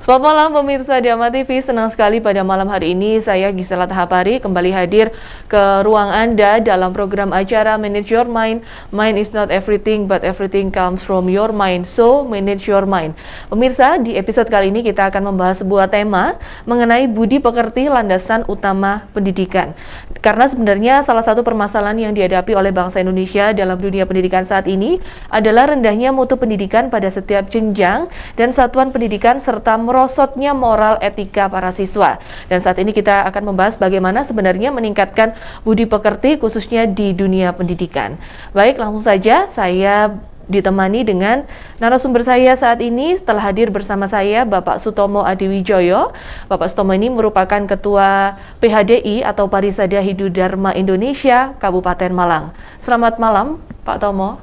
Selamat malam pemirsa Dama TV, senang sekali pada malam hari ini saya Gisela Tahapari kembali hadir ke ruang Anda dalam program acara Manage Your Mind. Mind is not everything but everything comes from your mind, so manage your mind. Pemirsa, di episode kali ini kita akan membahas sebuah tema mengenai budi pekerti landasan utama pendidikan. Karena sebenarnya salah satu permasalahan yang dihadapi oleh bangsa Indonesia dalam dunia pendidikan saat ini adalah rendahnya mutu pendidikan pada setiap jenjang dan satuan pendidikan serta merosotnya moral etika para siswa. Dan saat ini kita akan membahas bagaimana sebenarnya meningkatkan budi pekerti khususnya di dunia pendidikan. Baik, langsung saja saya ditemani dengan narasumber saya saat ini. Telah hadir bersama saya Bapak Sutomo Adiwijoyo. Bapak Sutomo ini merupakan Ketua PHDI atau Parisada Hindu Dharma Indonesia Kabupaten Malang. Selamat malam Pak Tomo.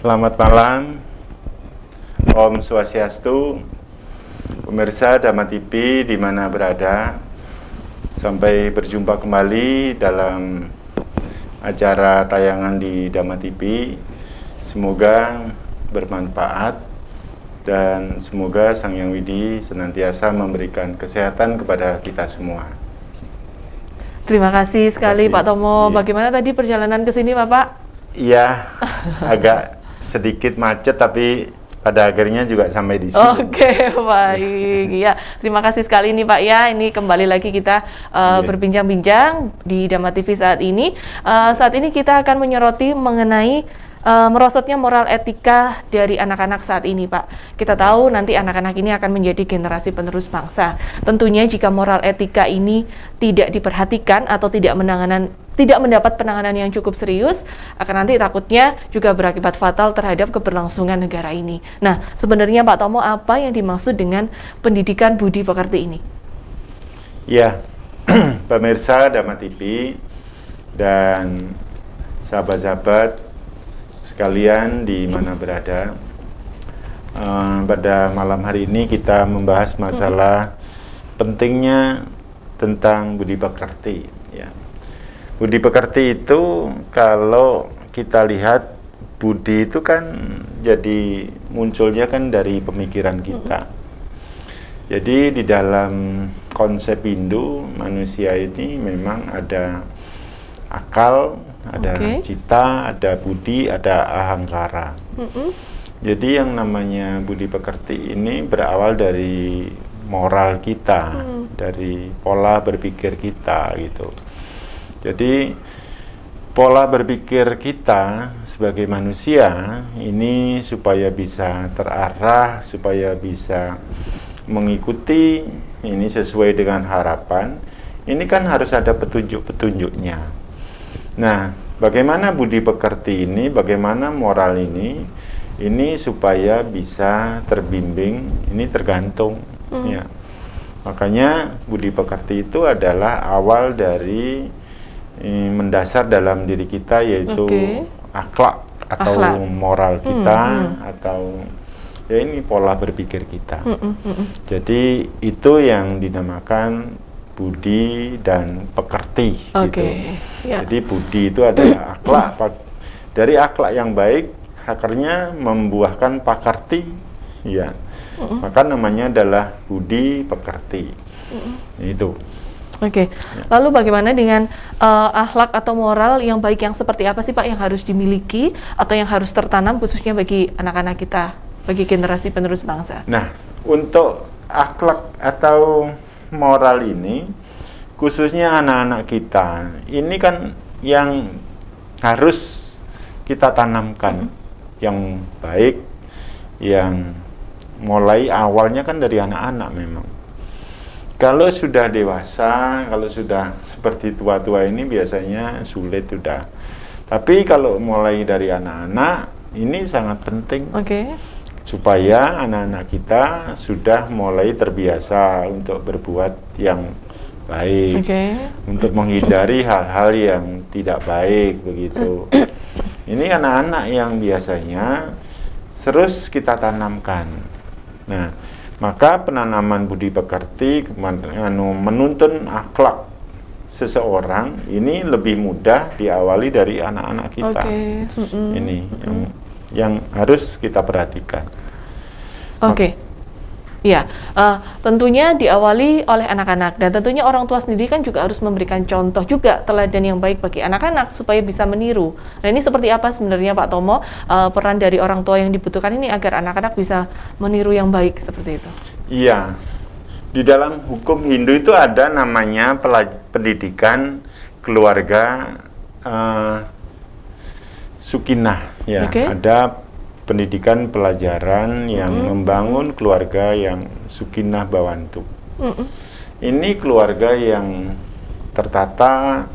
Selamat malam, Om Swastiastu, pemirsa Dhamma TV di mana berada. Sampai berjumpa kembali dalam acara tayangan di Dhamma TV. Semoga bermanfaat dan semoga Sang Hyang Widi senantiasa memberikan kesehatan kepada kita semua. Terima kasih sekali Pak Tomo. Iya. Bagaimana tadi perjalanan ke sini Bapak? Iya, agak sedikit macet tapi pada akhirnya juga sampai di sini. Oke, baik. Ya, terima kasih sekali nih Pak ya. Ini kembali lagi kita berbincang-bincang di Dhamma TV saat ini. Saat ini kita akan menyoroti mengenai merosotnya moral etika dari anak-anak saat ini, Pak. Kita tahu nanti anak-anak ini akan menjadi generasi penerus bangsa. Tentunya jika moral etika ini tidak diperhatikan atau tidak mendapat penanganan yang cukup serius, akan nanti takutnya juga berakibat fatal terhadap keberlangsungan negara ini. Nah, sebenarnya Pak Tomo, apa yang dimaksud dengan pendidikan budi pekerti ini? Ya, pemirsa Dhamma TV dan sahabat-sahabat sekalian di mana berada, pada malam hari ini kita membahas masalah pentingnya tentang budi pekerti. Ya. Budi pekerti itu kalau kita lihat, budi itu kan jadi munculnya kan dari pemikiran kita. Jadi di dalam konsep Hindu, manusia ini memang ada akal, ada cita, ada budi, ada ahangkara. Jadi yang namanya budi pekerti ini berawal dari moral kita, dari pola berpikir kita gitu. Jadi pola berpikir kita sebagai manusia ini supaya bisa terarah, supaya bisa mengikuti ini sesuai dengan harapan, ini kan harus ada petunjuk-petunjuknya. Nah, bagaimana budi pekerti ini, bagaimana moral ini supaya bisa terbimbing, ini tergantung. Ya. Makanya budi pekerti itu adalah awal dari mendasar dalam diri kita, yaitu akhlak atau moral kita, atau ya ini pola berpikir kita. Jadi itu yang dinamakan budi dan pekerti. Gitu. Ya. Jadi budi itu adalah akhlak. Dari akhlak yang baik, akhirnya membuahkan pakarti. Ya. Maka namanya adalah budi pekerti. Itu. Ya. Lalu bagaimana dengan akhlak atau moral yang baik yang seperti apa sih Pak yang harus dimiliki atau yang harus tertanam khususnya bagi anak-anak kita, bagi generasi penerus bangsa? Nah, untuk akhlak atau moral ini, khususnya anak-anak kita, ini kan yang harus kita tanamkan, yang baik, yang mulai awalnya kan dari anak-anak memang. Kalau sudah dewasa, kalau sudah seperti tua-tua ini biasanya sulit sudah. Tapi kalau mulai dari anak-anak, ini sangat penting. Supaya anak-anak kita sudah mulai terbiasa untuk berbuat yang baik, untuk menghindari hal-hal yang tidak baik begitu. Ini anak-anak yang biasanya terus kita tanamkan. Nah, maka penanaman budi pekerti, menuntun akhlak seseorang ini lebih mudah diawali dari anak-anak kita. Ini yang harus kita perhatikan. Ya, tentunya diawali oleh anak-anak dan tentunya orang tua sendiri kan juga harus memberikan contoh juga teladan yang baik bagi anak-anak supaya bisa meniru. Nah ini seperti apa sebenarnya Pak Tomo peran dari orang tua yang dibutuhkan ini agar anak-anak bisa meniru yang baik seperti itu? Iya, di dalam hukum Hindu itu ada namanya pendidikan keluarga Sukinah, ya. Oke. Ada pendidikan pelajaran yang membangun keluarga yang Sukinah Bawantu. Ini keluarga yang tertata,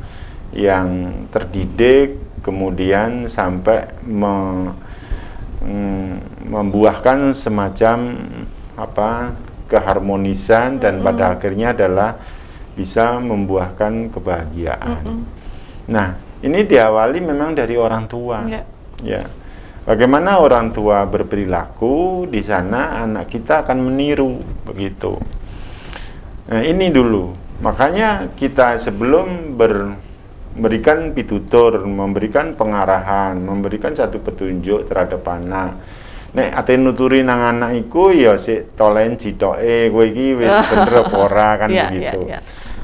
yang terdidik, kemudian sampai membuahkan semacam keharmonisan dan pada akhirnya adalah bisa membuahkan kebahagiaan. Nah, ini diawali memang dari orang tua. Ya. Bagaimana orang tua berperilaku, di sana anak kita akan meniru, begitu. Nah, ini dulu. Makanya kita sebelum memberikan pitutur, memberikan pengarahan, memberikan satu petunjuk terhadap anak. Nek ate nuturi nang anak iku ya sik tolen citoke kowe iki wis bener apa ora kan begitu.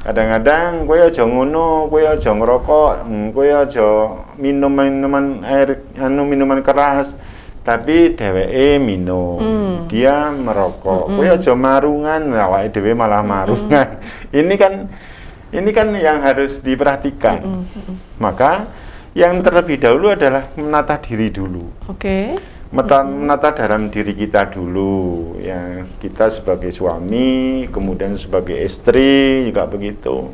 Kadang-kadang kowe aja ngono, kowe aja ngerokok, kowe aja minum minuman keras, tapi dheweke minum, dia merokok. Kowe aja marungan, awake dhewe malah marungan. Ini kan yang harus diperhatikan. Maka yang terlebih dahulu adalah menata diri dulu. Menata dalam diri kita dulu, ya, kita sebagai suami, kemudian sebagai istri juga begitu.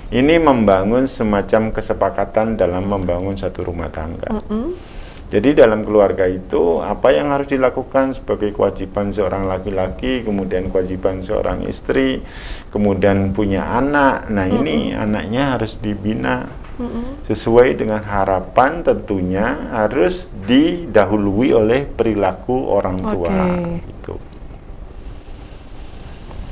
Ini membangun semacam kesepakatan dalam membangun satu rumah tangga. Jadi dalam keluarga itu apa yang harus dilakukan sebagai kewajiban seorang laki-laki, kemudian kewajiban seorang istri, kemudian punya anak. Nah ini anaknya harus dibina sesuai dengan harapan, tentunya harus didahului oleh perilaku orang tua. Gitu.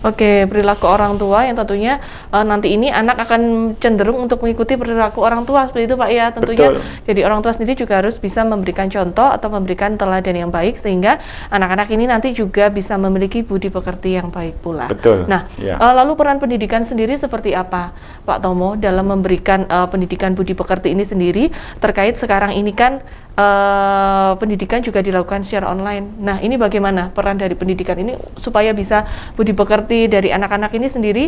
Perilaku orang tua yang tentunya nanti ini anak akan cenderung untuk mengikuti perilaku orang tua seperti itu Pak ya tentunya. Betul. Jadi orang tua sendiri juga harus bisa memberikan contoh atau memberikan teladan yang baik sehingga anak-anak ini nanti juga bisa memiliki budi pekerti yang baik pula. Betul. Nah, ya. Lalu peran pendidikan sendiri seperti apa Pak Tomo dalam memberikan pendidikan budi pekerti ini sendiri terkait sekarang ini kan pendidikan juga dilakukan secara online. Nah, ini bagaimana peran dari pendidikan ini supaya bisa budi pekerti dari anak-anak ini sendiri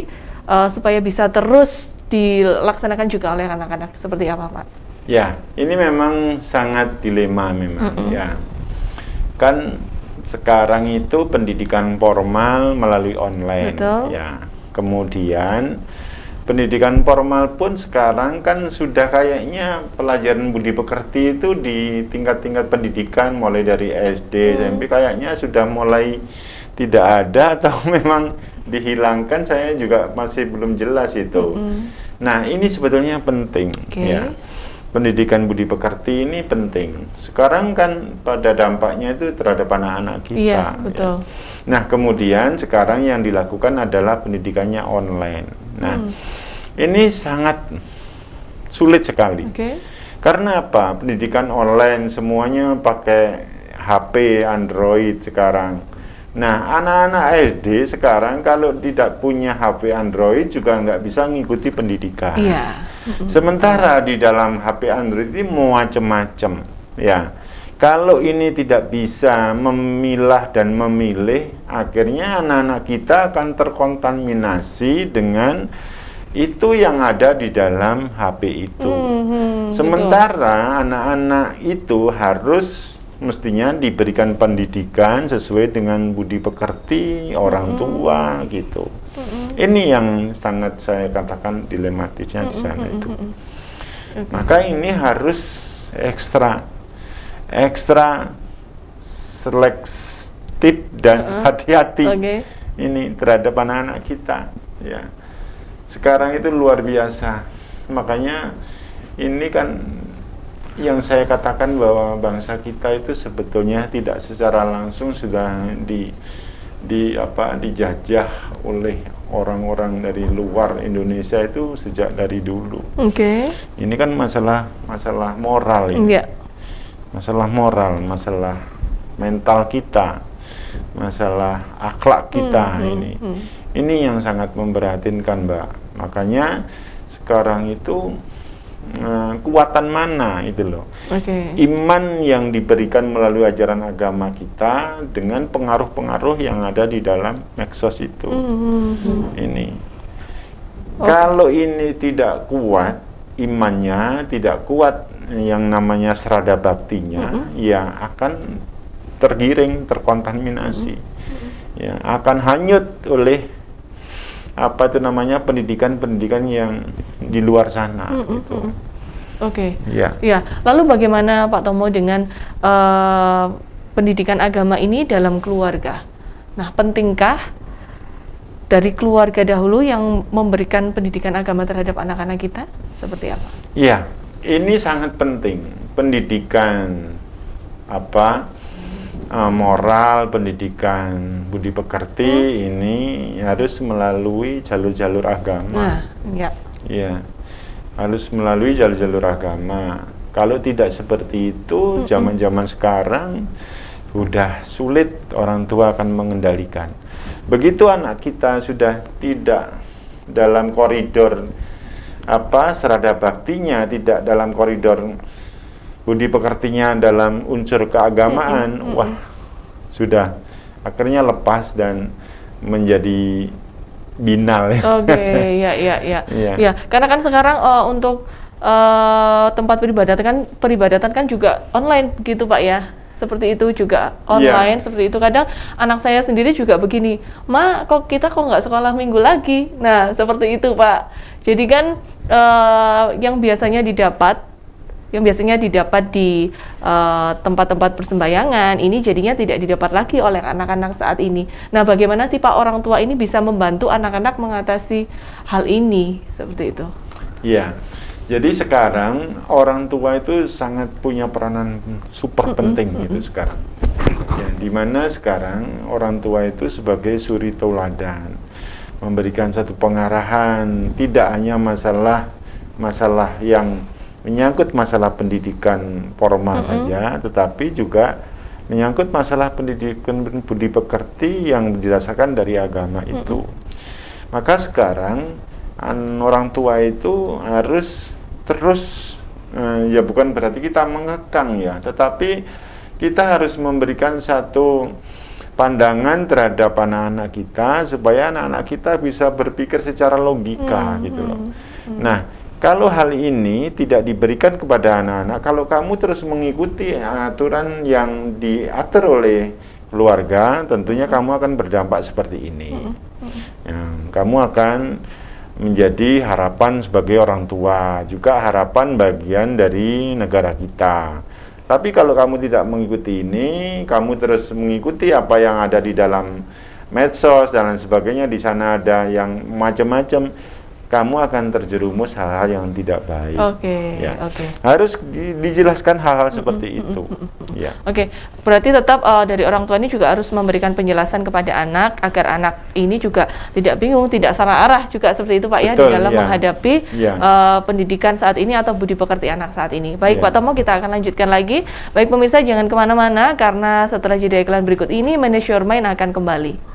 supaya bisa terus dilaksanakan juga oleh anak-anak seperti apa, Pak? Ya, ini memang sangat dilema memang ya. Kan sekarang itu pendidikan formal melalui online. Betul. Ya. Kemudian pendidikan formal pun sekarang kan sudah kayaknya pelajaran budi pekerti itu di tingkat-tingkat pendidikan mulai dari SD, SMP kayaknya sudah mulai tidak ada atau memang dihilangkan, saya juga masih belum jelas itu. Nah ini sebetulnya penting ya. Pendidikan budi pekerti ini penting. Sekarang kan pada dampaknya itu terhadap anak-anak kita. Iya, betul. Ya. Nah kemudian sekarang yang dilakukan adalah pendidikannya online. Nah ini sangat sulit sekali. Karena apa? Pendidikan online semuanya pakai HP Android sekarang. Nah anak-anak SD sekarang kalau tidak punya HP Android juga nggak bisa mengikuti pendidikan. Sementara di dalam HP Android ini macam-macam, ya. Kalau ini tidak bisa memilah dan memilih, akhirnya anak-anak kita akan terkontaminasi dengan itu yang ada di dalam HP itu. Sementara anak-anak itu harus mestinya diberikan pendidikan sesuai dengan budi pekerti orang tua gitu. Ini yang sangat saya katakan dilematisnya di sana itu. Maka ini harus ekstra selektif dan hati-hati ini terhadap anak-anak kita. Ya, sekarang itu luar biasa. Makanya ini kan yang saya katakan bahwa bangsa kita itu sebetulnya tidak secara langsung sudah dijajah oleh orang-orang dari luar Indonesia itu sejak dari dulu. Ini kan masalah moral ini. Masalah moral, masalah mental kita. masalah akhlak kita ini. Ini yang sangat memprihatinkan, Mbak. Makanya sekarang itu kekuatan mana itu loh. Iman yang diberikan melalui ajaran agama kita dengan pengaruh-pengaruh yang ada di dalam medsos itu. Ini. Kalau ini tidak kuat imannya, tidak kuat yang namanya serada baktinya, ya akan tergiring, terkontaminasi. Ya, akan hanyut oleh apa itu namanya pendidikan-pendidikan yang di luar sana gitu. Ya. Lalu bagaimana Pak Tomo dengan pendidikan agama ini dalam keluarga? Nah, pentingkah dari keluarga dahulu yang memberikan pendidikan agama terhadap anak-anak kita? Seperti apa? Iya, ini sangat penting. Pendidikan moral, pendidikan budi pekerti ini harus melalui jalur-jalur agama. Ya, harus melalui jalur-jalur agama. Kalau tidak seperti itu, zaman-zaman sekarang sudah sulit orang tua akan mengendalikan. Begitu anak kita sudah tidak dalam koridor serada baktinya, tidak dalam koridor budi pekertinya dalam unsur keagamaan, wah sudah akhirnya lepas dan menjadi binal. Ya, karena kan sekarang untuk tempat peribadatan kan juga online begitu Pak ya. Seperti itu juga online, seperti itu. Kadang anak saya sendiri juga begini, Ma, kita nggak sekolah minggu lagi? Nah, seperti itu Pak. Jadi kan yang biasanya didapat di tempat-tempat persembahyangan, ini jadinya tidak didapat lagi oleh anak-anak saat ini. Nah, bagaimana sih Pak orang tua ini bisa membantu anak-anak mengatasi hal ini, seperti itu? Iya. Jadi sekarang orang tua itu sangat punya peranan super penting gitu sekarang. Ya, dimana sekarang orang tua itu sebagai suri tauladan, memberikan satu pengarahan, tidak hanya masalah yang menyangkut masalah pendidikan formal saja, tetapi juga menyangkut masalah pendidikan budi pekerti yang didasarkan dari agama itu. Maka sekarang orang tua itu harus terus, ya bukan berarti kita mengekang ya, tetapi kita harus memberikan satu pandangan terhadap anak-anak kita supaya anak-anak kita bisa berpikir secara logika gitu loh. Nah, kalau hal ini tidak diberikan kepada anak-anak, kalau kamu terus mengikuti aturan yang diatur oleh keluarga, tentunya kamu akan berdampak seperti ini. Ya, kamu akan menjadi harapan sebagai orang tua, juga harapan bagian dari negara kita. Tapi kalau kamu tidak mengikuti ini, kamu terus mengikuti apa yang ada di dalam medsos dan lain sebagainya, di sana ada yang macam-macam, kamu akan terjerumus hal-hal yang tidak baik. Harus dijelaskan hal-hal seperti itu. Berarti tetap dari orang tua ini juga harus memberikan penjelasan kepada anak agar anak ini juga tidak bingung, tidak salah arah juga seperti itu Pak. Betul, di dalam menghadapi pendidikan saat ini atau budi pekerti anak saat ini. Baik Pak Tomo, kita akan lanjutkan lagi. Baik pemirsa, jangan kemana-mana karena setelah jeda iklan berikut ini Manage Your Mind akan kembali.